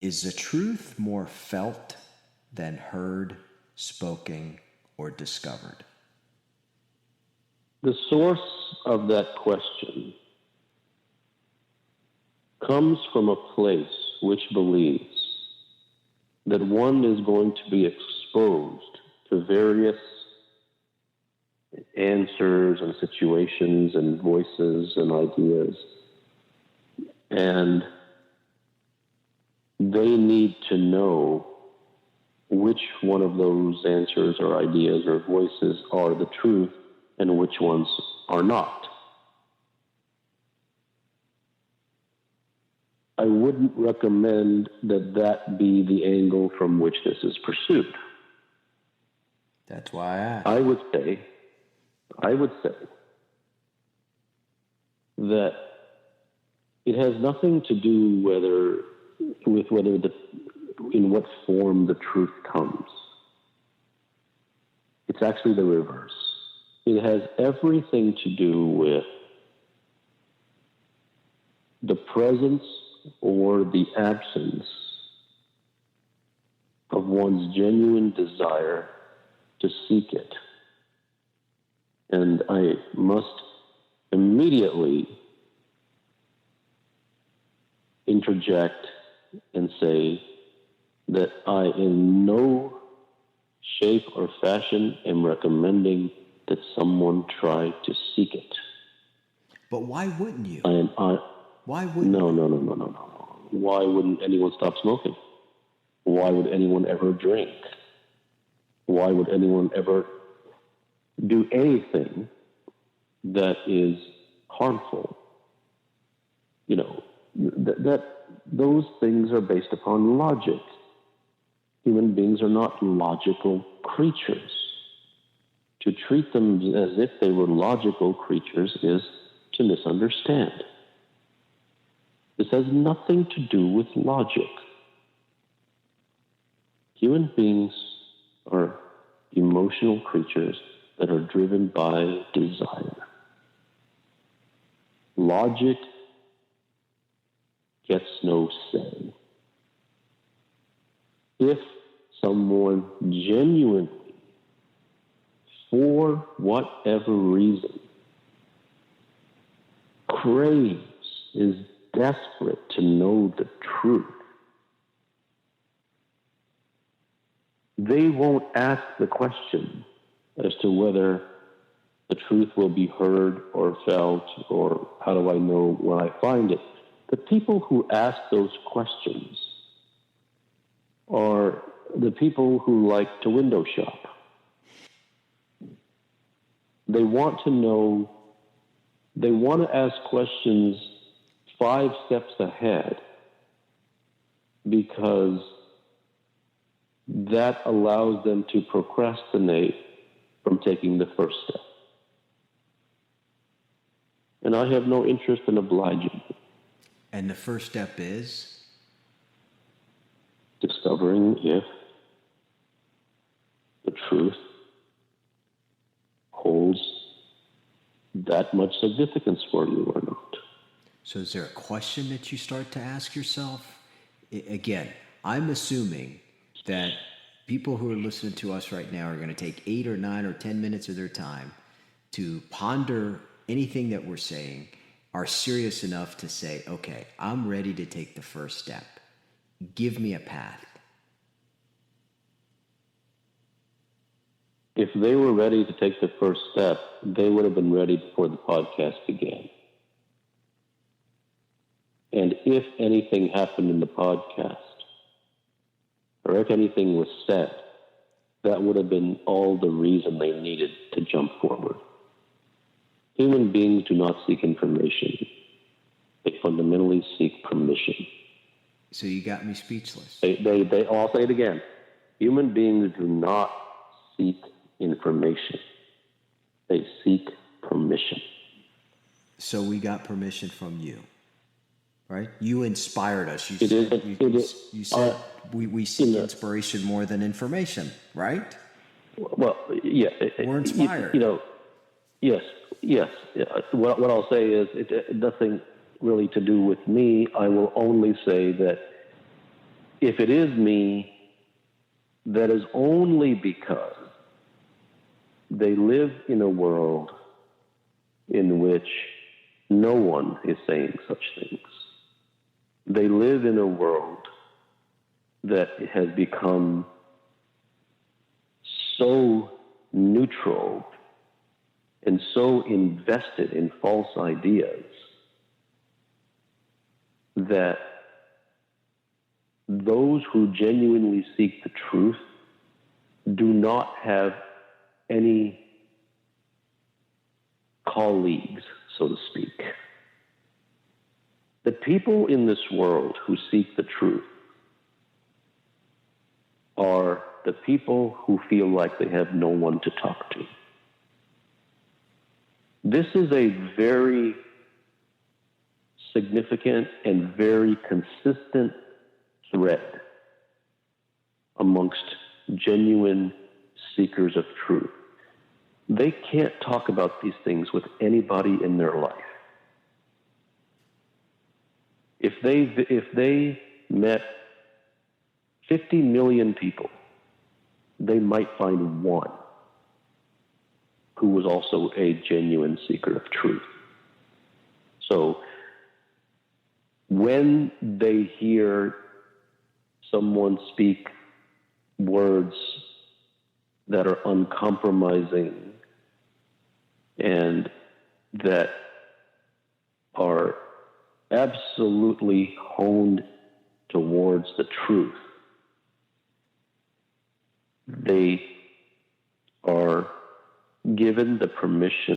Is the truth more felt than heard, spoken, or discovered? The source of that question comes from a place which believes that one is going to be exposed to various answers and situations and voices and ideas, and they need to know which one of those answers or ideas or voices are the truth and which ones are not. I wouldn't recommend that that be the angle from which this is pursued. That's why I asked. I would say that it has nothing to do in what form the truth comes. It's actually the reverse. It has everything to do with the presence or the absence of one's genuine desire to seek it. And I must immediately interject and say that I in no shape or fashion am recommending that someone try to seek it. But why wouldn't you? Why wouldn't No. Why wouldn't anyone stop smoking? Why would anyone ever drink? Why would anyone ever do anything that is harmful? You know, that those things are based upon logic. Human beings are not logical creatures. To treat them as if they were logical creatures is to misunderstand. This has nothing to do with logic. Human beings are emotional creatures that are driven by desire. Logic gets no say. If someone genuinely, for whatever reason, craves, is desperate to know the truth, they won't ask the question as to whether the truth will be heard or felt or how do I know when I find it. The people who ask those questions are the people who like to window shop. They want to know, they want to ask questions 5 steps ahead because that allows them to procrastinate from taking the first step. And I have no interest in obliging. And the first step is? Discovering if the truth holds that much significance for you or not. So is there a question that you start to ask yourself? Again, I'm assuming that people who are listening to us right now are going to take 8 or 9 or 10 minutes of their time to ponder anything that we're saying, are serious enough to say, okay, I'm ready to take the first step. Give me a path. If they were ready to take the first step, they would have been ready before the podcast began. And if anything happened in the podcast, or if anything was said, that would have been all the reason they needed to jump forward. Human beings do not seek information. They fundamentally seek permission. So you got me speechless. They all say it again. Human beings do not seek information. They seek permission. So we got permission from you, right? You inspired us. You said we seek inspiration more than information, right? Well, yeah. We're inspired. Yes. What I'll say is nothing really to do with me. I will only say that if it is me, that is only because they live in a world in which no one is saying such things. They live in a world that has become so neutral and so invested in false ideas that those who genuinely seek the truth do not have any colleagues, so to speak. The people in this world who seek the truth are the people who feel like they have no one to talk to. This is a very significant and very consistent thread amongst genuine seekers of truth. They can't talk about these things with anybody in their life. If they met 50 million people, they might find one who was also a genuine seeker of truth. So when they hear someone speak words that are uncompromising and that are absolutely honed towards the truth, they are given the permission